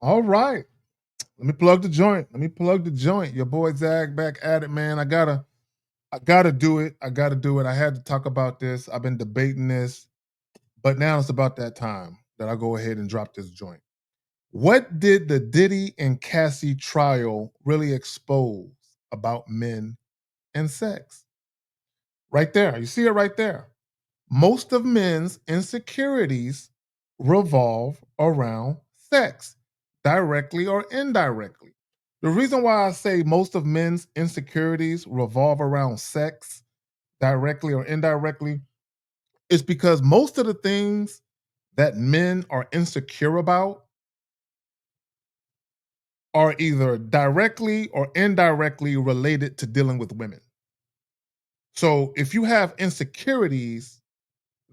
All right. Let me plug the joint. Let me plug the joint. Your boy Zag back at it, man. I gotta do it. I gotta do it. I had to talk about this. I've been debating this, but now it's about that time that I go ahead and drop this joint. What did the Diddy and Cassie trial really expose about men and sex? Right there. You see it right there. Most of men's insecurities revolve around sex, directly or indirectly. The reason why I say most of men's insecurities revolve around sex, directly or indirectly, is because most of the things that men are insecure about are either directly or indirectly related to dealing with women. So if you have insecurities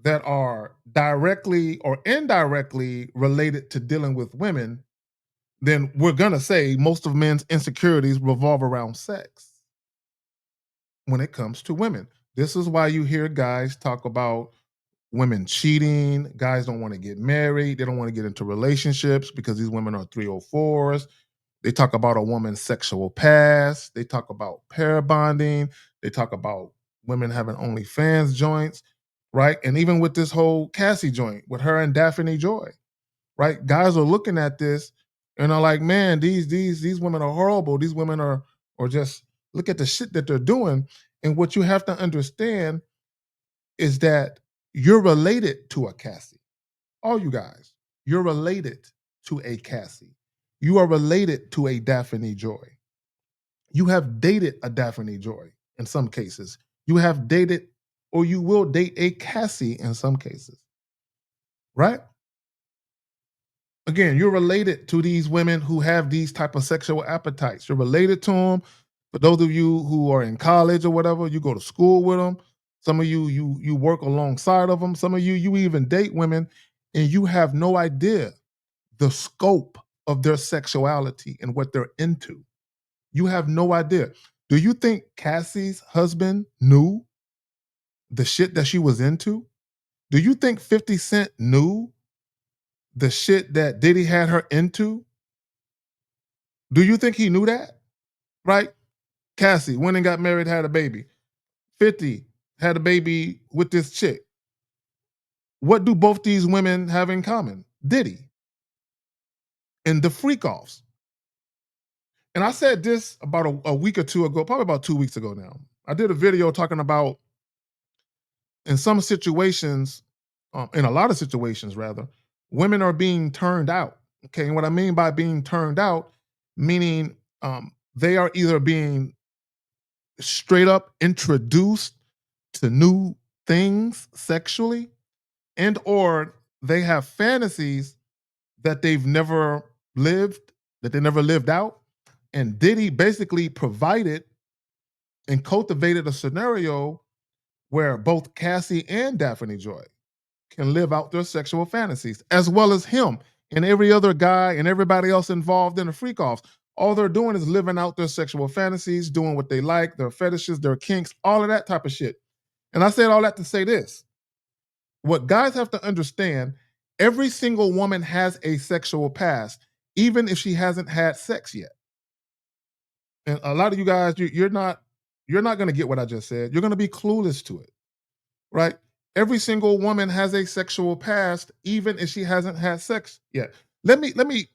that are directly or indirectly related to dealing with women, then we're gonna say most of men's insecurities revolve around sex when it comes to women. This is why you hear guys talk about women cheating, guys don't want to get married, they don't want to get into relationships because these women are 304s. They talk about a woman's sexual past, they talk about pair bonding, they talk about women having OnlyFans joints, right? And even with this whole Cassie joint with her and Daphne Joy, right? Guys are looking at this and are like, man, these women are horrible. These women are or just look at the shit that they're doing. And what you have to understand is that you're related to a Cassie. All you guys, you're related to a Cassie. You are related to a Daphne Joy. You have dated a Daphne Joy in some cases. You have dated or you will date a Cassie in some cases, right? Again, you're related to these women who have these type of sexual appetites. You're related to them. For those of you who are in college or whatever, you go to school with them. Some of you work alongside of them. Some of you even date women, and you have no idea the scope of their sexuality and what they're into. You have no idea. Do you think Cassie's husband knew the shit that she was into? Do you think 50 Cent knew the shit that Diddy had her into? Do you think he knew that? Right? Cassie went and got married, had a baby. 50 had a baby with this chick. What do both these women have in common? Diddy and the freak offs. And I said this about a week or two ago, probably about 2 weeks ago now. I did a video talking about in some situations, in a lot of situations rather, women are being turned out. Okay. And what I mean by being turned out, meaning they are either being straight up introduced to new things sexually and or they have fantasies that they've never lived, that they never lived out. And Diddy basically provided and cultivated a scenario where both Cassie and Daphne Joy can live out their sexual fantasies, as well as him and every other guy and everybody else involved in the freak offs. All they're doing is living out their sexual fantasies, doing what they like, their fetishes, their kinks, all of that type of shit. And I said all that to say this. What guys have to understand, every single woman has a sexual past, even if she hasn't had sex yet. And a lot of you guys, you're not going to get what I just said. You're going to be clueless to it, right? Every single woman has a sexual past, even if she hasn't had sex yet. Let me let me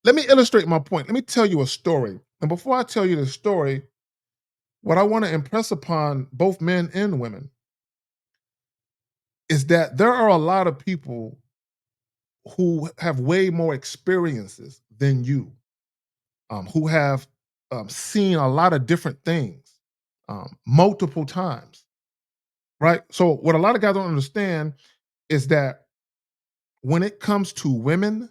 illustrate my point. Let me tell you a story. And before I tell you the story, what I want to impress upon both men and women is that there are a lot of people who have way more experiences than you, who have seen a lot of different things multiple times, right? So, what a lot of guys don't understand is that when it comes to women,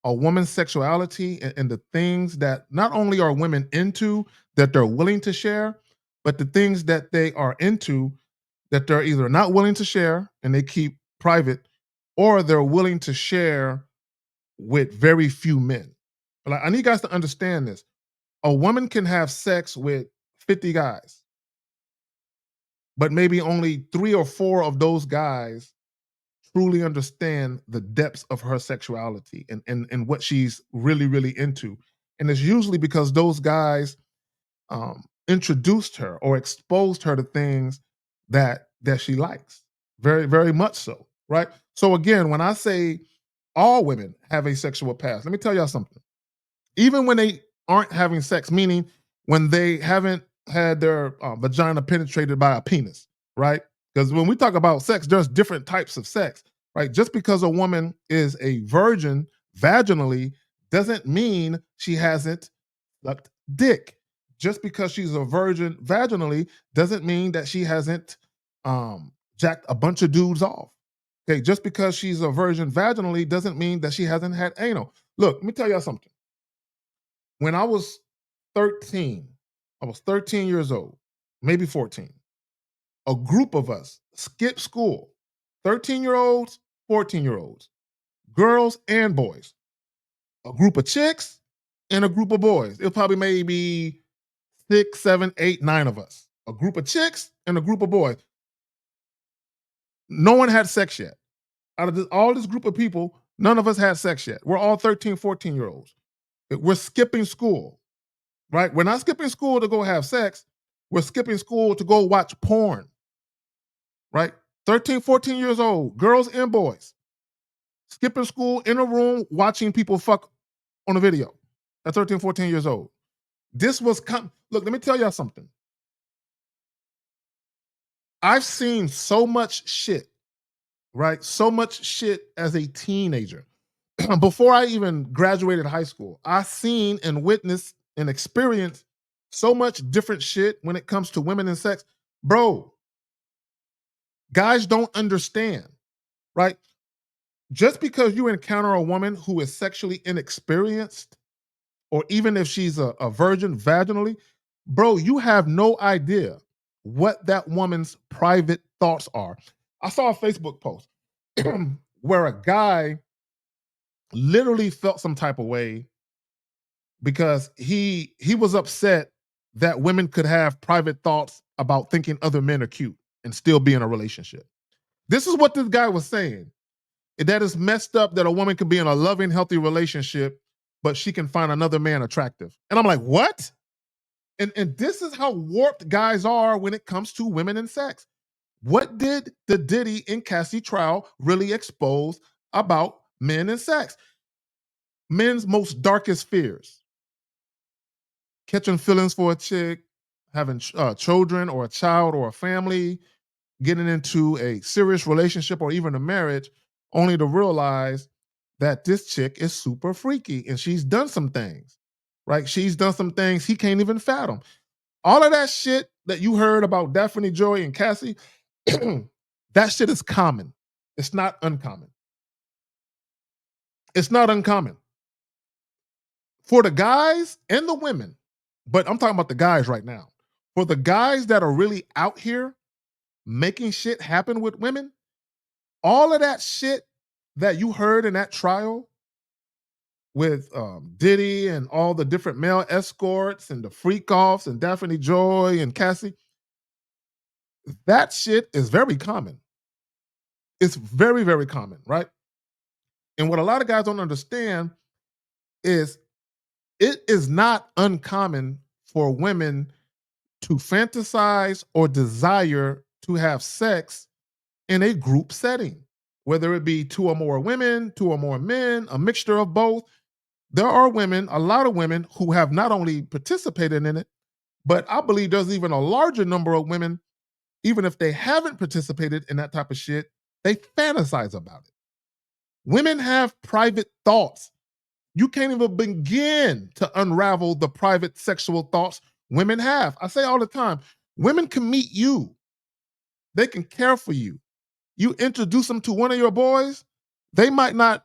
a woman's sexuality and the things that not only are women into that they're willing to share, but the things that they are into that they're either not willing to share and they keep private, or they're willing to share with very few men. Like, I need guys to understand this. A woman can have sex with 50 guys, but maybe only 3 or 4 of those guys truly understand the depths of her sexuality and what she's really, really into. And it's usually because those guys introduced her or exposed her to things that she likes. Very, very much so. Right. So again, when I say all women have a sexual past, let me tell y'all something. Even when they aren't having sex, meaning when they haven't had their vagina penetrated by a penis, right? Because when we talk about sex, there's different types of sex, right? Just because a woman is a virgin vaginally doesn't mean she hasn't sucked dick. Just because she's a virgin vaginally doesn't mean that she hasn't jacked a bunch of dudes off. Okay, just because she's a virgin vaginally doesn't mean that she hasn't had anal. Look, let me tell y'all something. When I was 13, I was 13 years old, maybe 14. A group of us skipped school. 13-year-olds, 14-year-olds, girls and boys. A group of chicks and a group of boys. It was probably maybe 6, 7, 8, 9 of us. A group of chicks and a group of boys. No one had sex yet. Out of all this group of people, none of us had sex yet. We're all 13, 14-year-olds. We're skipping school. Right? We're not skipping school to go have sex. We're skipping school to go watch porn. Right? 13, 14 years old, girls and boys. Skipping school in a room watching people fuck on a video at 13, 14 years old. This was look, let me tell y'all something. I've seen so much shit, right? So much shit as a teenager. Before I even graduated high school, I seen and witnessed and experienced so much different shit when it comes to women and sex. Bro, guys don't understand, right? Just because you encounter a woman who is sexually inexperienced, or even if she's a virgin vaginally, bro, you have no idea what that woman's private thoughts are. I saw a Facebook post where a guy literally felt some type of way because he was upset that women could have private thoughts about thinking other men are cute and still be in a relationship. This is what this guy was saying. That is messed up that a woman can be in a loving, healthy relationship, but she can find another man attractive. And I'm like, what? And this is how warped guys are when it comes to women and sex. What did the Diddy and Cassie trial really expose about men and sex? Men's most darkest fears: catching feelings for a chick, having children or a child or a family, getting into a serious relationship or even a marriage, only to realize that this chick is super freaky and she's done some things, right? She's done some things he can't even fathom. All of that shit that you heard about Daphne, Joy, and Cassie, that shit is common. It's not uncommon. It's not uncommon. For the guys and the women, but I'm talking about the guys right now. For the guys that are really out here making shit happen with women, all of that shit that you heard in that trial with Diddy and all the different male escorts and the freak offs and Daphne Joy and Cassie, that shit is very common. It's very, very common, right? And what a lot of guys don't understand is it is not uncommon for women to fantasize or desire to have sex in a group setting, whether it be two or more women, two or more men, a mixture of both. There are women, a lot of women, who have not only participated in it, but I believe there's even a larger number of women, even if they haven't participated in that type of shit, they fantasize about it. Women have private thoughts. You can't even begin to unravel the private sexual thoughts women have. I say all the time, women can meet you. They can care for you. You introduce them to one of your boys, they might not,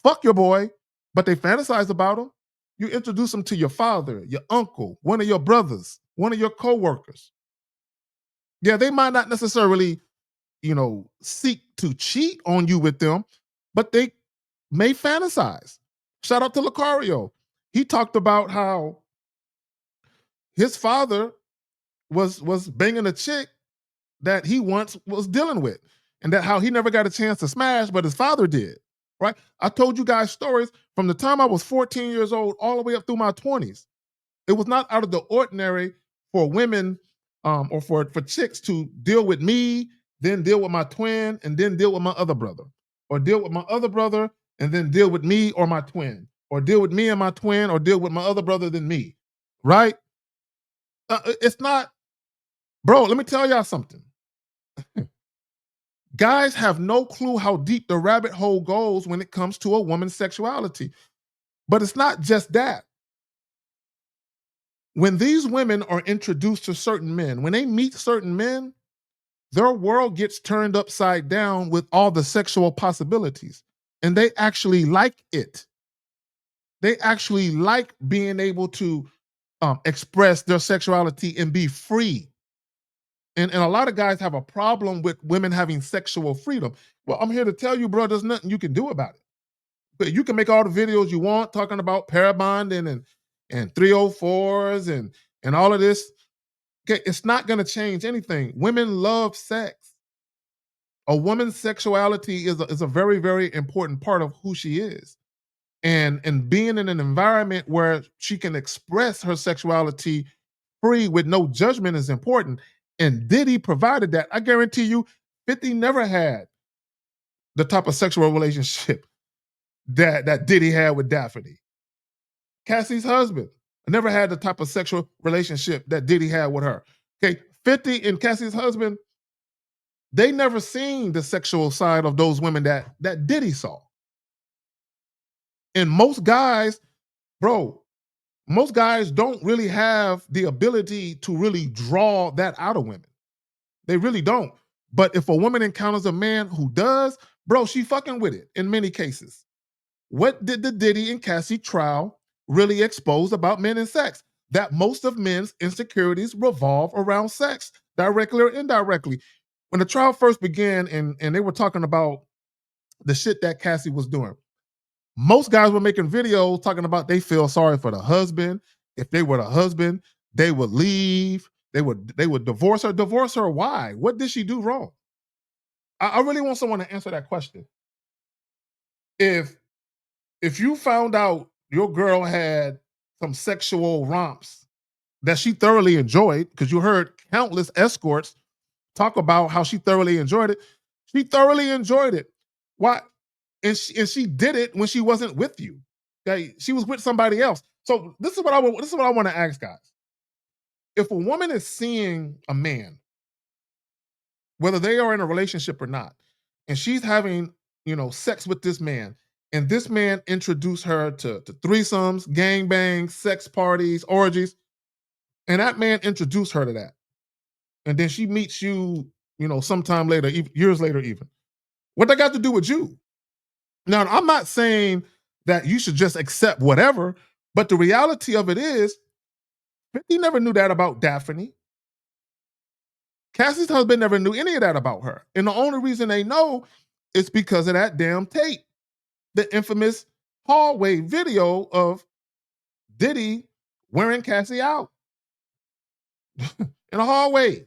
fuck your boy, but they fantasize about him. You introduce them to your father, your uncle, one of your brothers, one of your coworkers. Yeah, they might not necessarily, seek to cheat on you with them, but they may fantasize. Shout out to Lucario. He talked about how his father was banging a chick that he once was dealing with. and that how he never got a chance to smash, but his father did. Right? I told you guys stories from the time I was 14 years old all the way up through my 20s. It was not out of the ordinary for women or for chicks to deal with me, then deal with my twin, and then deal with my other brother, or deal with my other brother, and then deal with me or my twin, or deal with me and my twin, or deal with my other brother than me. Right? It's not, bro. Let me tell y'all something. Guys have no clue how deep the rabbit hole goes when it comes to a woman's sexuality. But it's not just that. When these women are introduced to certain men, when they meet certain men, their world gets turned upside down with all the sexual possibilities. And they actually like it. They actually like being able to express their sexuality and be free. And a lot of guys have a problem with women having sexual freedom. Well, I'm here to tell you, bro, there's nothing you can do about it. But you can make all the videos you want talking about parabonding and 304s and all of this. Okay, it's not going to change anything. Women love sex. A woman's sexuality is a very, very important part of who she is. And being in an environment where she can express her sexuality free with no judgment is important. And Diddy provided that. I guarantee you, 50 never had the type of sexual relationship that Diddy had with Daphne. Cassie's husband never had the type of sexual relationship that Diddy had with her. Okay, 50 and Cassie's husband, they never seen the sexual side of those women that Diddy saw. And most guys, bro, most guys don't really have the ability to really draw that out of women. They really don't. But if a woman encounters a man who does, bro, she fucking with it in many cases. What did the Diddy and Cassie trial really expose about men and sex? That most of men's insecurities revolve around sex, directly or indirectly. When the trial first began and they were talking about the shit that Cassie was doing, most guys were making videos talking about they feel sorry for the husband. If they were the husband, they would leave. They would divorce her. Divorce her? Why? What did she do wrong? I really want someone to answer that question. If if you found out your girl had some sexual romps that she thoroughly enjoyed, because you heard countless escorts talk about how she thoroughly enjoyed it. She thoroughly enjoyed it. Why? And she did it when she wasn't with you. Okay, she was with somebody else. So this is what I want to ask guys. If a woman is seeing a man, whether they are in a relationship or not, and she's having, sex with this man, and this man introduced her to threesomes, gangbangs, sex parties, orgies, and that man introduced her to that. And then she meets you, sometime later, years later even. What that got to do with you? Now, I'm not saying that you should just accept whatever, but the reality of it is, 50 never knew that about Daphne. Cassie's husband never knew any of that about her. And the only reason they know is because of that damn tape. The infamous hallway video of Diddy wearing Cassie out in a hallway.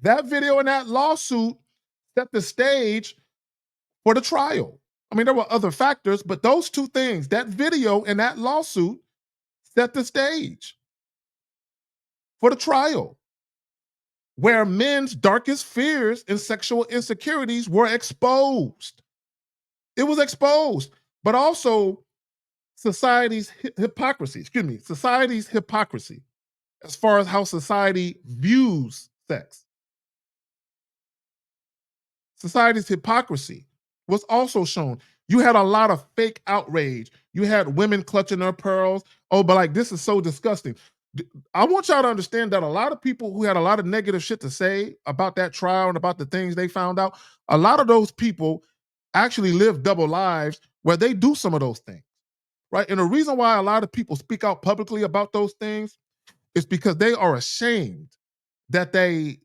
That video and that lawsuit set the stage for the trial. I mean, there were other factors, but those two things, that video and that lawsuit, set the stage for the trial, where men's darkest fears and sexual insecurities were exposed. It was exposed, but also society's society's hypocrisy as far as how society views sex. Society's hypocrisy was also shown. You had a lot of fake outrage. You had women clutching their pearls. Oh, but like, this is so disgusting. I want y'all to understand that a lot of people who had a lot of negative shit to say about that trial and about the things they found out, a lot of those people actually live double lives where they do some of those things, right? And the reason why a lot of people speak out publicly about those things is because they are ashamed that they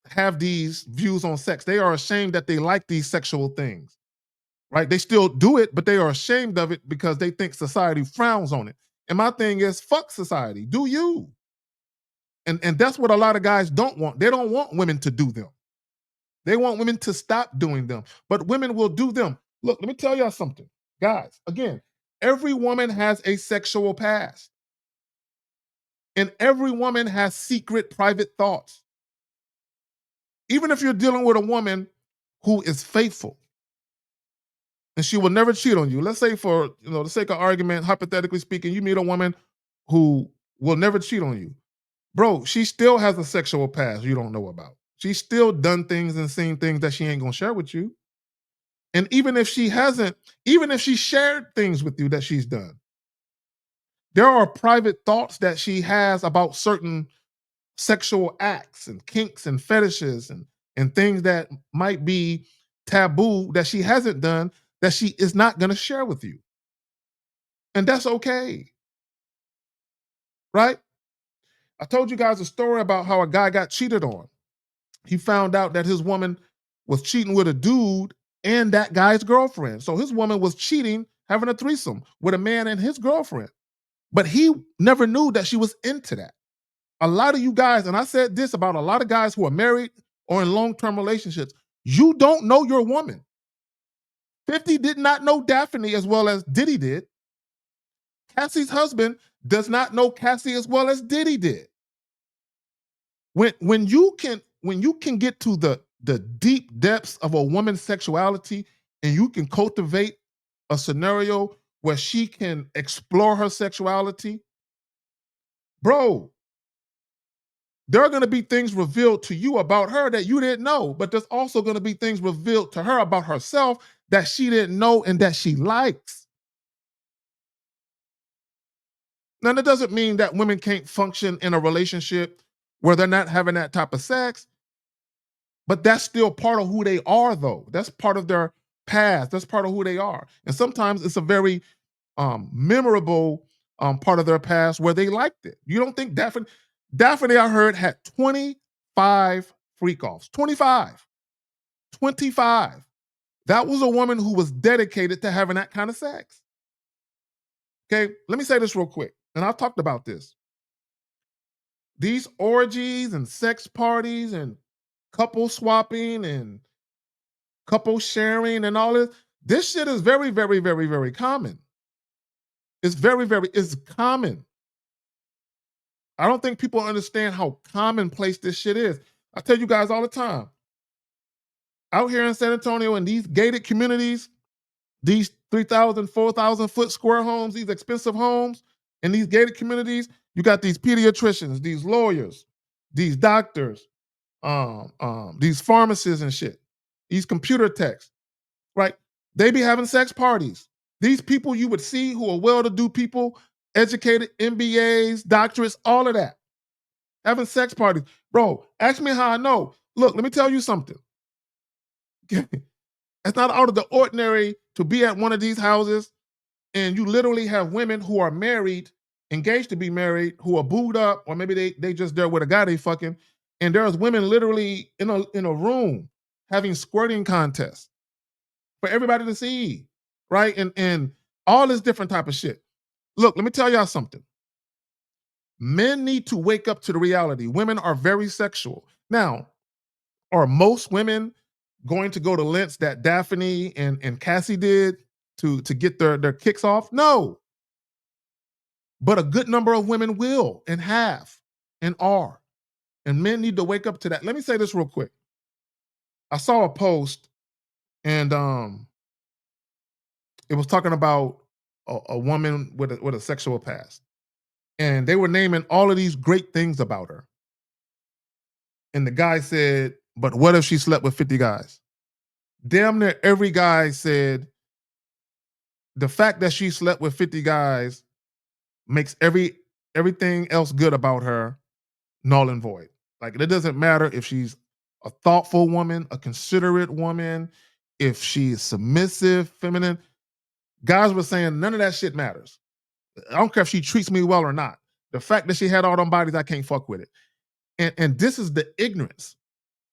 have these views on sex. They are ashamed that they like these sexual things, right? They still do it, but they are ashamed of it because they think society frowns on it. And my thing is, fuck society. Do you? And that's what a lot of guys don't want. They don't want women to do them. They want women to stop doing them, but women will do them. Look, let me tell y'all something, guys. Again, every woman has a sexual past, and every woman has secret, private thoughts. Even if you're dealing with a woman who is faithful and she will never cheat on you. Let's say, for the sake of argument, hypothetically speaking, you meet a woman who will never cheat on you. Bro, she still has a sexual past you don't know about. She's still done things and seen things that she ain't gonna share with you. And even if she hasn't, even if she shared things with you that she's done, there are private thoughts that she has about certain sexual acts and kinks and fetishes and things that might be taboo that she hasn't done that she is not gonna share with you. And that's okay, right? I told you guys a story about how a guy got cheated on. He found out that his woman was cheating with a dude and that guy's girlfriend. So his woman was cheating, having a threesome with a man and his girlfriend. But he never knew that she was into that. A lot of you guys, and I said this about a lot of guys who are married or in long-term relationships, you don't know your woman. 50 did not know Daphne as well as Diddy did. Cassie's husband does not know Cassie as well as Diddy did. When you can get to the deep depths of a woman's sexuality and you can cultivate a scenario where she can explore her sexuality, bro, there are going to be things revealed to you about her that you didn't know, but there's also going to be things revealed to her about herself that she didn't know and that she likes. Now, that doesn't mean that women can't function in a relationship where they're not having that type of sex. But that's still part of who they are, though. That's part of their past. That's part of who they are. And sometimes it's a very memorable part of their past where they liked it. You don't think Daphne, I heard, had 25 freak offs. 25. 25. That was a woman who was dedicated to having that kind of sex. Okay, let me say this real quick. And I've talked about this. These orgies and sex parties and couple swapping and couple sharing and all this shit is very, very, very, very common. It's very, very, it's common. I don't think people understand how commonplace this shit is. I tell you guys all the time, out here in San Antonio in these gated communities, these 3,000, 4,000 foot square homes, these expensive homes in these gated communities, you got these pediatricians, these lawyers, these doctors, these pharmacists and shit, these computer techs, right? They be having sex parties. These people you would see who are well-to-do people, educated, MBAs, doctorates, all of that, having sex parties. Bro, ask me how I know. Look, let me tell you something. It's not out of the ordinary to be at one of these houses and you literally have women who are married, engaged to be married, who are booed up, or maybe they just there with a guy they fucking, and there's women literally in a room having squirting contests for everybody to see, right? And all this different type of shit. Look, let me tell y'all something. Men need to wake up to the reality. Women are very sexual. Now, are most women going to go to lengths that Daphne and Cassie did to get their kicks off? No. But a good number of women will and have and are. And men need to wake up to that. Let me say this real quick. I saw a post and it was talking about a woman with a sexual past. And they were naming all of these great things about her. And the guy said, but what if she slept with 50 guys? Damn near every guy said the fact that she slept with 50 guys makes everything else good about her null and void. Like it doesn't matter if she's a thoughtful woman, a considerate woman, if she's submissive, feminine. Guys were saying none of that shit matters. I don't care if she treats me well or not. The fact that she had all them bodies, I can't fuck with it. And this is the ignorance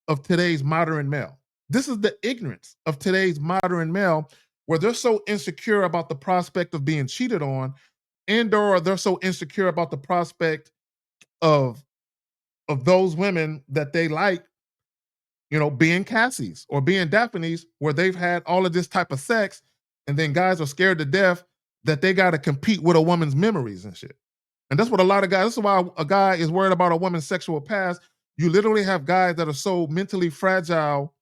of today's modern male. This is the ignorance of today's modern male where they're so insecure about the prospect of being cheated on and or they're so insecure about the prospect of those women that they like, being Cassies or being Daphne's, where they've had all of this type of sex, and then guys are scared to death that they got to compete with a woman's memories and shit. And that's what a lot of guys, this is why a guy is worried about a woman's sexual past. You literally have guys that are so mentally fragile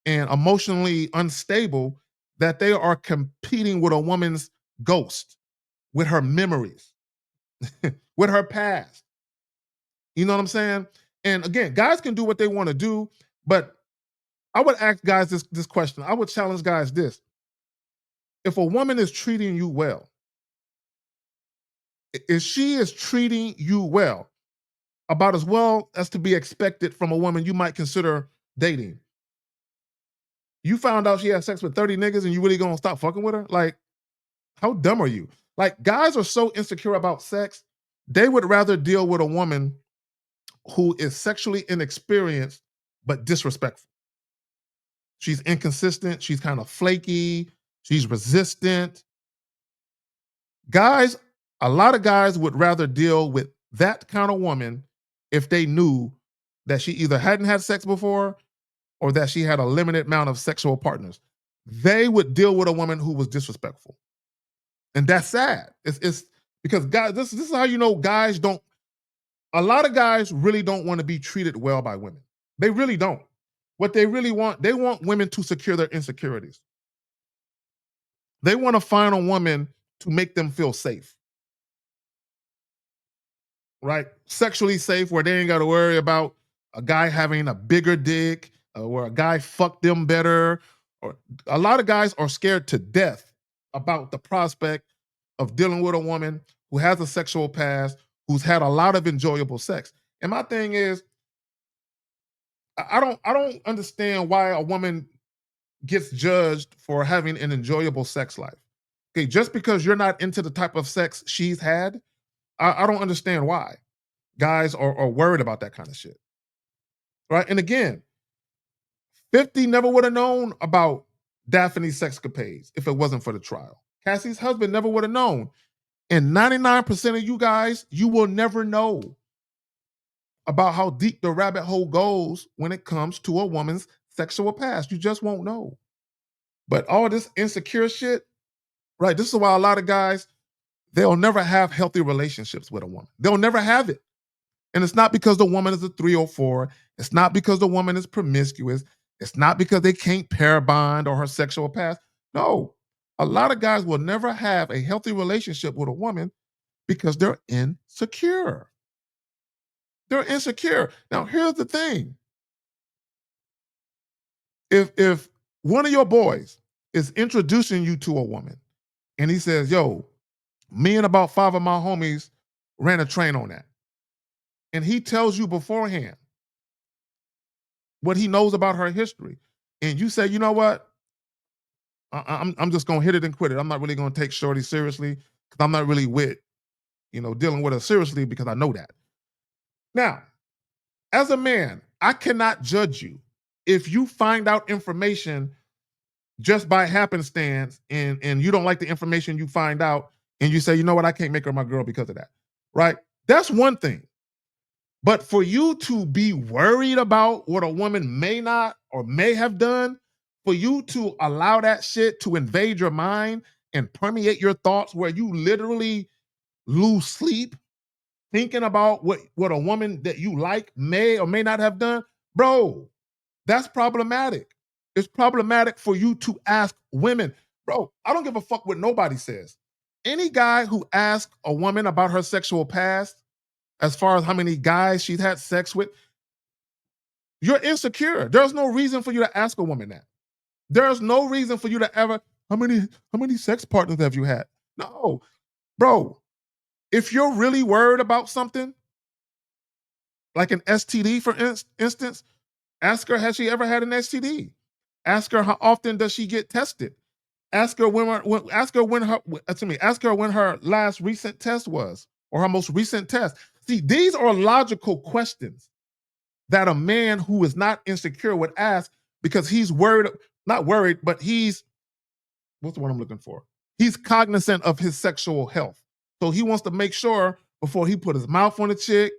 and emotionally unstable that they are competing with a woman's ghost, with her memories, with her past. You know what I'm saying? And again, guys can do what they want to do, but I would ask guys this question. I would challenge guys this. If a woman is treating you well, if she is treating you well, about as well as to be expected from a woman you might consider dating, you found out she had sex with 30 niggas and you really gonna stop fucking with her? Like, how dumb are you? Like, guys are so insecure about sex, they would rather deal with a woman who is sexually inexperienced but disrespectful. She's inconsistent, she's kind of flaky, she's resistant. Guys, a lot of guys would rather deal with that kind of woman if they knew that she either hadn't had sex before or that she had a limited amount of sexual partners. They would deal with a woman who was disrespectful. And that's sad. It's because guys, this is how you know guys don't, a lot of guys really don't want to be treated well by women. They really don't. What they really want, they want women to secure their insecurities. They want to find a woman to make them feel safe. Right? Sexually safe, where they ain't got to worry about a guy having a bigger dick, or a guy fucked them better. Or a lot of guys are scared to death about the prospect of dealing with a woman who has a sexual past, who's had a lot of enjoyable sex. And my thing is, I don't understand why a woman gets judged for having an enjoyable sex life. Okay, just because you're not into the type of sex she's had, I don't understand why guys are worried about that kind of shit. Right? And again, 50 never would have known about Daphne's sexcapades if it wasn't for the trial. Cassie's husband never would have known. And 99% of you guys, you will never know about how deep the rabbit hole goes when it comes to a woman's sexual past. You just won't know. But all this insecure shit, right? This is why a lot of guys, they'll never have healthy relationships with a woman. They'll never have it. And it's not because the woman is a 304. It's not because the woman is promiscuous. It's not because they can't pair bond or her sexual past. No, a lot of guys will never have a healthy relationship with a woman because they're insecure. They're insecure. Now, here's the thing. If one of your boys is introducing you to a woman and he says, yo, me and about 5 of my homies ran a train on that. And he tells you beforehand what he knows about her history. And you say, you know what? I'm just gonna hit it and quit it. I'm not really gonna take Shorty seriously because I'm not really with, dealing with her seriously because I know that. Now, as a man, I cannot judge you if you find out information just by happenstance and you don't like the information you find out and you say, you know what, I can't make her my girl because of that. Right? That's one thing. But for you to be worried about what a woman may not or may have done, for you to allow that shit to invade your mind and permeate your thoughts where you literally lose sleep thinking about what a woman that you like may or may not have done, bro, that's problematic. It's problematic for you to ask women. Bro, I don't give a fuck what nobody says. Any guy who asks a woman about her sexual past, as far as how many guys she's had sex with, you're insecure. There's no reason for you to ask a woman that. There's no reason for you to ever, how many sex partners have you had? No, bro. If you're really worried about something, like an STD, for instance, ask her, has she ever had an STD? Ask her how often does she get tested? Ask her ask her when her last recent test was, or her most recent test. See, these are logical questions that a man who is not insecure would ask because he's worried, not worried, but what's the word I'm looking for? He's cognizant of his sexual health. So he wants to make sure before he put his mouth on a chick,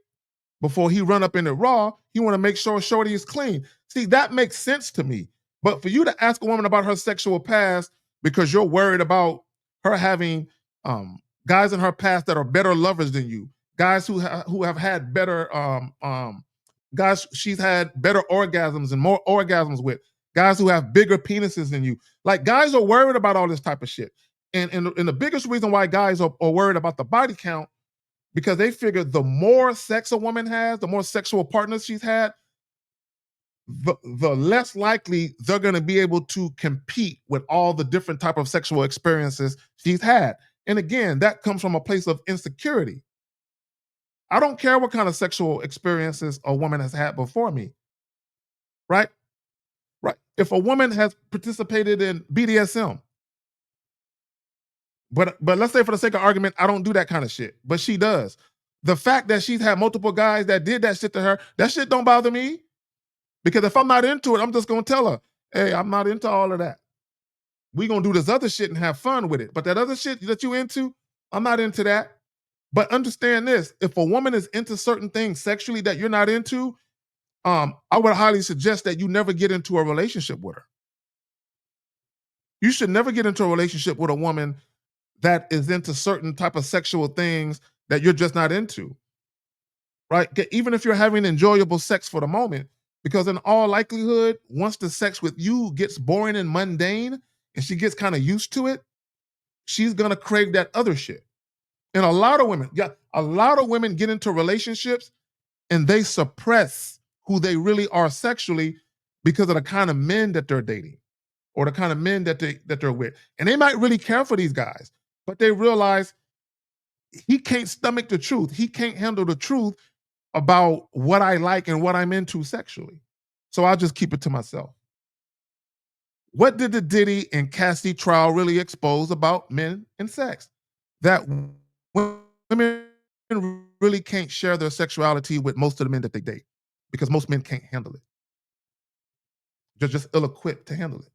before he run up in it raw. He want to make sure shorty is clean. See, that makes sense to me. But for you to ask a woman about her sexual past because you're worried about her having guys in her past that are better lovers than you, guys who have had better guys she's had better orgasms and more orgasms with, guys who have bigger penises than you. Like, guys are worried about all this type of shit. And the biggest reason why guys are worried about the body count, because they figure the more sex a woman has, the more sexual partners she's had, the less likely they're going to be able to compete with all the different type of sexual experiences she's had. And again, that comes from a place of insecurity. I don't care what kind of sexual experiences a woman has had before me, right? Right. If a woman has participated in BDSM, but let's say for the sake of argument, I don't do that kind of shit, but she does. The fact that she's had multiple guys that did that shit to her, that shit don't bother me. Because if I'm not into it, I'm just gonna tell her, hey, I'm not into all of that. We gonna do this other shit and have fun with it. But that other shit that you into, I'm not into that. But understand this: if a woman is into certain things sexually that you're not into, I would highly suggest that you never get into a relationship with her. You should never get into a relationship with a woman that is into certain type of sexual things that you're just not into, right? Even if you're having enjoyable sex for the moment, because in all likelihood, once the sex with you gets boring and mundane and she gets kind of used to it, she's gonna crave that other shit. And a lot of women, yeah, a lot of women get into relationships and they suppress who they really are sexually because of the kind of men that they're dating or the kind of men that they're with. And they might really care for these guys, but they realize he can't stomach the truth. He can't handle the truth about what I like and what I'm into sexually. So I'll just keep it to myself. What did the Diddy and Cassie trial really expose about men and sex? That women really can't share their sexuality with most of the men that they date because most men can't handle it. They're just ill equipped to handle it.